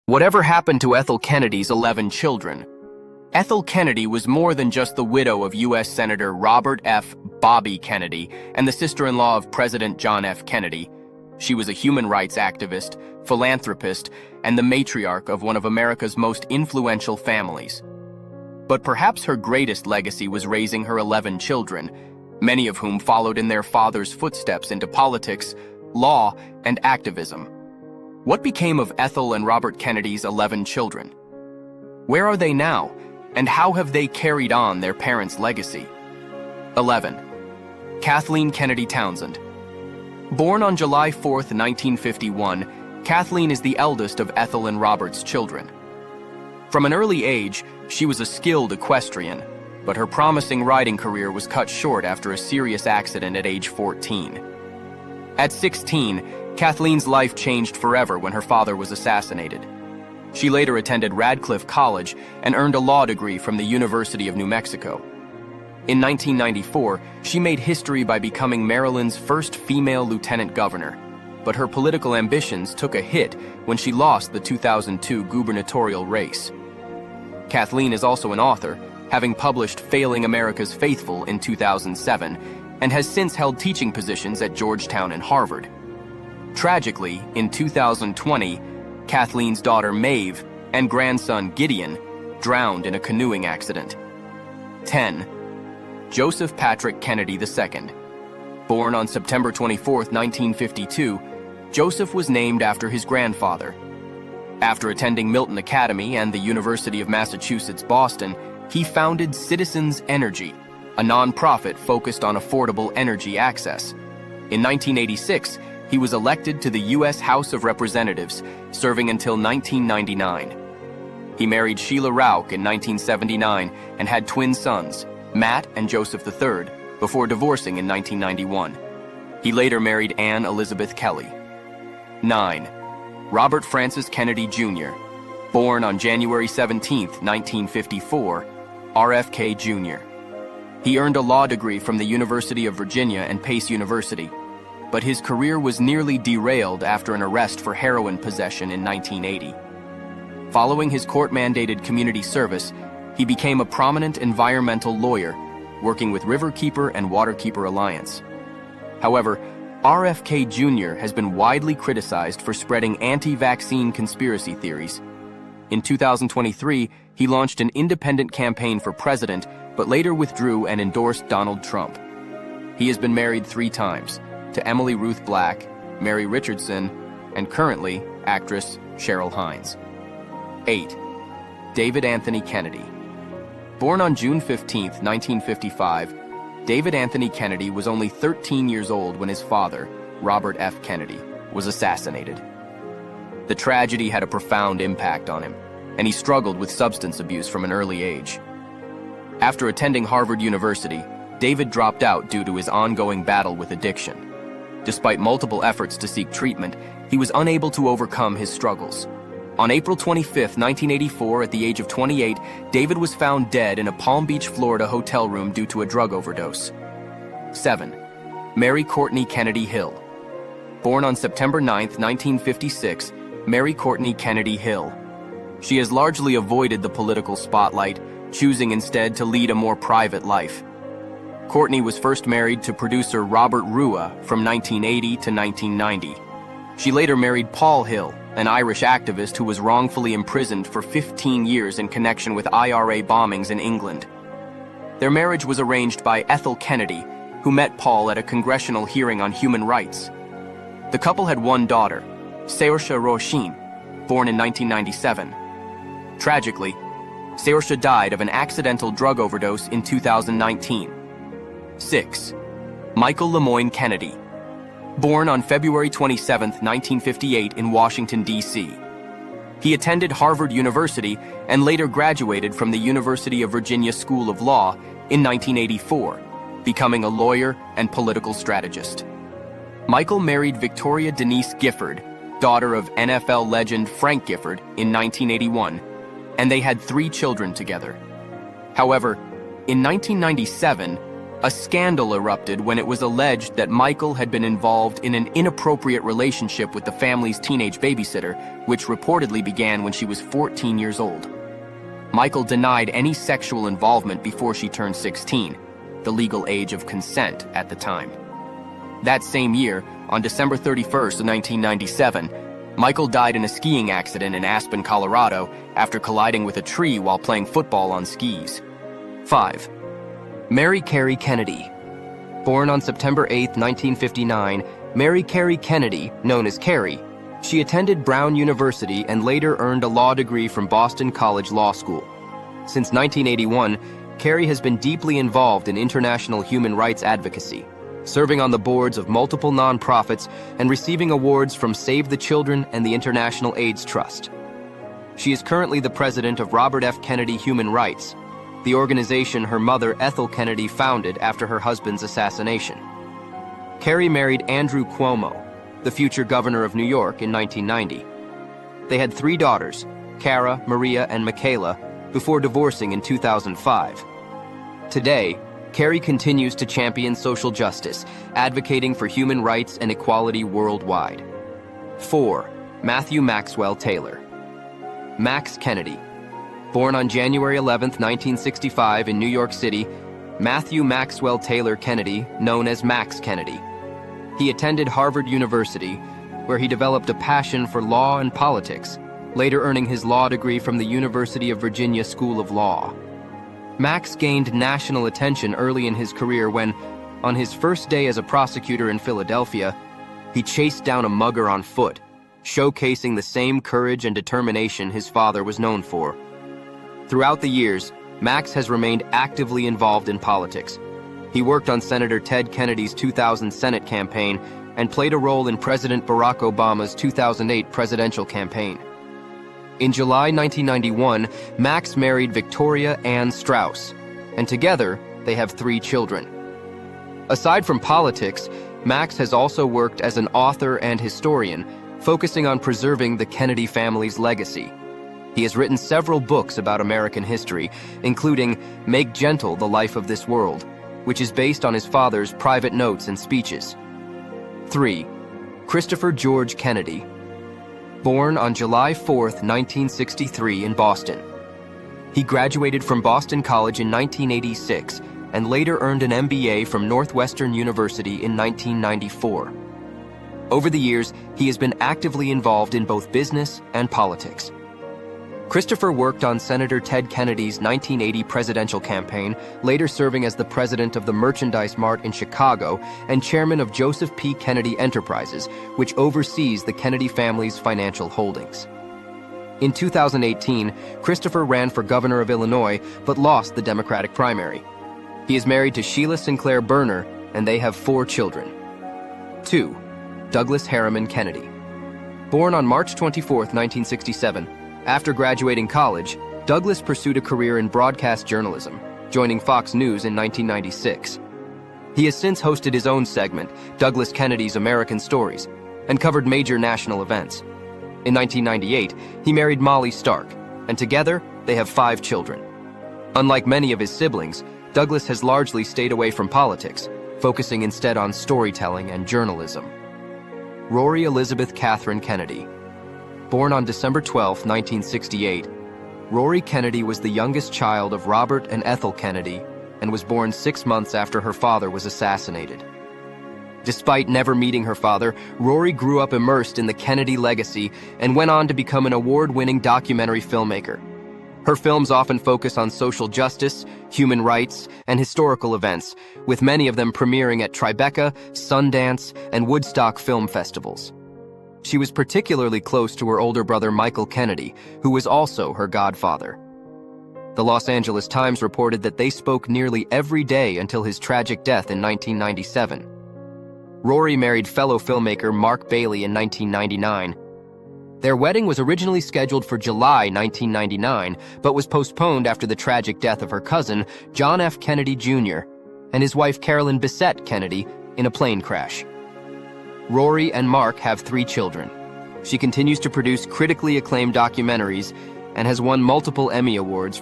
Whatever happened to Ethel Kennedy's 11 children? Ethel Kennedy was more than just the widow of U.S. Senator Robert F. Bobby Kennedy and the sister-in-law of President John F. Kennedy. She was a human rights activist, philanthropist, and the matriarch of one of America's most influential families. But perhaps her greatest legacy was raising her 11 children, many of whom followed in their father's footsteps into politics, law, and activism. What became of Ethel and Robert Kennedy's 11 children? Where are they now, and how have they carried on their parents' legacy? 11. Kathleen Kennedy Townsend. Born on July 4, 1951, Kathleen is the eldest of Ethel and Robert's children. From an early age, she was a skilled equestrian, but her promising riding career was cut short after a serious accident at age 14. At 16, Kathleen's life changed forever when her father was assassinated. She later attended Radcliffe College and earned a law degree from the University of New Mexico. In 1994, she made history by becoming Maryland's first female lieutenant governor, but her political ambitions took a hit when she lost the 2002 gubernatorial race. Kathleen is also an author, having published Failing America's Faithful in 2007, and has since held teaching positions at Georgetown and Harvard. Tragically, in 2020, Kathleen's daughter Maeve and grandson Gideon drowned in a canoeing accident. 10. Joseph Patrick Kennedy II. Born on September 24, 1952, Joseph was named after his grandfather. After attending Milton Academy and the University of Massachusetts, Boston, he founded Citizens Energy, a nonprofit focused on affordable energy access. In 1986, he was elected to the U.S. House of Representatives, serving until 1999. He married Sheila Rauch in 1979 and had twin sons, Matt and Joseph III, before divorcing in 1991. He later married Anne Elizabeth Kelly. 9. Robert Francis Kennedy Jr. Born on January 17, 1954, RFK Jr. He earned a law degree from the University of Virginia and Pace University, but his career was nearly derailed after an arrest for heroin possession in 1980. Following his court-mandated community service, he became a prominent environmental lawyer, working with Riverkeeper and Waterkeeper Alliance. However, RFK Jr. has been widely criticized for spreading anti-vaccine conspiracy theories. In 2023, he launched an independent campaign for president, but later withdrew and endorsed Donald Trump. He has been married 3 times, to Emily Ruth Black, Mary Richardson, and currently actress Cheryl Hines. 8. David Anthony Kennedy. Born on June 15, 1955, David Anthony Kennedy was only 13 years old when his father, Robert F. Kennedy, was assassinated. The tragedy had a profound impact on him, and he struggled with substance abuse from an early age. After attending Harvard University, David dropped out due to his ongoing battle with addiction. Despite multiple efforts to seek treatment, he was unable to overcome his struggles. On April 25, 1984, at the age of 28, David was found dead in a Palm Beach, Florida hotel room due to a drug overdose. 7. Mary Courtney Kennedy Hill. Born on September 9, 1956, Mary Courtney Kennedy Hill. She has largely avoided the political spotlight, choosing instead to lead a more private life. Courtney was first married to producer Robert Rua from 1980 to 1990. She later married Paul Hill, an Irish activist who was wrongfully imprisoned for 15 years in connection with IRA bombings in England. Their marriage was arranged by Ethel Kennedy, who met Paul at a congressional hearing on human rights. The couple had one daughter, Saoirse Roisin, born in 1997. Tragically, Saoirse died of an accidental drug overdose in 2019. 6. Michael Lemoyne Kennedy. Born on February 27, 1958 in Washington, D.C. He attended Harvard University and later graduated from the University of Virginia School of Law in 1984, becoming a lawyer and political strategist. Michael married Victoria Denise Gifford, daughter of NFL legend Frank Gifford, in 1981, and they had 3 children together. However, in 1997, A scandal erupted when it was alleged that Michael had been involved in an inappropriate relationship with the family's teenage babysitter, which reportedly began when she was 14 years old. Michael denied any sexual involvement before she turned 16, the legal age of consent at the time. That same year, on December 31st of 1997, Michael died in a skiing accident in Aspen, Colorado, after colliding with a tree while playing football on skis. 5. Mary Carey Kennedy. Born on September 8, 1959, Mary Carey Kennedy, known as Carey, she attended Brown University and later earned a law degree from Boston College Law School. Since 1981, Carey has been deeply involved in international human rights advocacy, serving on the boards of multiple nonprofits and receiving awards from Save the Children and the International AIDS Trust. She is currently the president of Robert F. Kennedy Human Rights, the organization her mother Ethel Kennedy founded after her husband's assassination. Carey married Andrew Cuomo, the future governor of New York, in 1990. They had 3 daughters, Cara, Maria, and Michaela, before divorcing in 2005. Today, Carey continues to champion social justice, advocating for human rights and equality worldwide. 4. Matthew Maxwell Taylor. Max Kennedy. Born on January 11, 1965 in New York City, Matthew Maxwell Taylor Kennedy, known as Max Kennedy. He attended Harvard University, where he developed a passion for law and politics, later earning his law degree from the University of Virginia School of Law. Max gained national attention early in his career when, on his first day as a prosecutor in Philadelphia, he chased down a mugger on foot, showcasing the same courage and determination his father was known for. Throughout the years, Max has remained actively involved in politics. He worked on Senator Ted Kennedy's 2000 Senate campaign and played a role in President Barack Obama's 2008 presidential campaign. In July 1991, Max married Victoria Ann Strauss, and together they have 3 children. Aside from politics, Max has also worked as an author and historian, focusing on preserving the Kennedy family's legacy. He has written several books about American history, including Make Gentle the Life of This World, which is based on his father's private notes and speeches. 3. Christopher George Kennedy. Born on July 4, 1963 in Boston. He graduated from Boston College in 1986 and later earned an MBA from Northwestern University in 1994. Over the years, he has been actively involved in both business and politics. Christopher worked on Senator Ted Kennedy's 1980 presidential campaign, later serving as the president of the Merchandise Mart in Chicago and chairman of Joseph P. Kennedy Enterprises, which oversees the Kennedy family's financial holdings. In 2018, Christopher ran for governor of Illinois but lost the Democratic primary. He is married to Sheila Sinclair Berner, and they have 4 children. 2. Douglas Harriman Kennedy. Born on March 24, 1967, after graduating college, Douglas pursued a career in broadcast journalism, joining Fox News in 1996. He has since hosted his own segment, Douglas Kennedy's American Stories, and covered major national events. In 1998, he married Molly Stark, and together they have 5 children. Unlike many of his siblings, Douglas has largely stayed away from politics, focusing instead on storytelling and journalism. Rory Elizabeth Catherine Kennedy. Born on December 12, 1968, Rory Kennedy was the youngest child of Robert and Ethel Kennedy and was born 6 months after her father was assassinated. Despite never meeting her father, Rory grew up immersed in the Kennedy legacy and went on to become an award-winning documentary filmmaker. Her films often focus on social justice, human rights, and historical events, with many of them premiering at Tribeca, Sundance, and Woodstock film festivals. She was particularly close to her older brother Michael Kennedy, who was also her godfather. The Los Angeles Times reported that they spoke nearly every day until his tragic death in 1997. Rory married fellow filmmaker Mark Bailey in 1999. Their wedding was originally scheduled for July 1999, but was postponed after the tragic death of her cousin, John F. Kennedy Jr., and his wife Carolyn Bissett Kennedy in a plane crash. Rory and Mark have 3 children. She continues to produce critically acclaimed documentaries and has won multiple Emmy Awards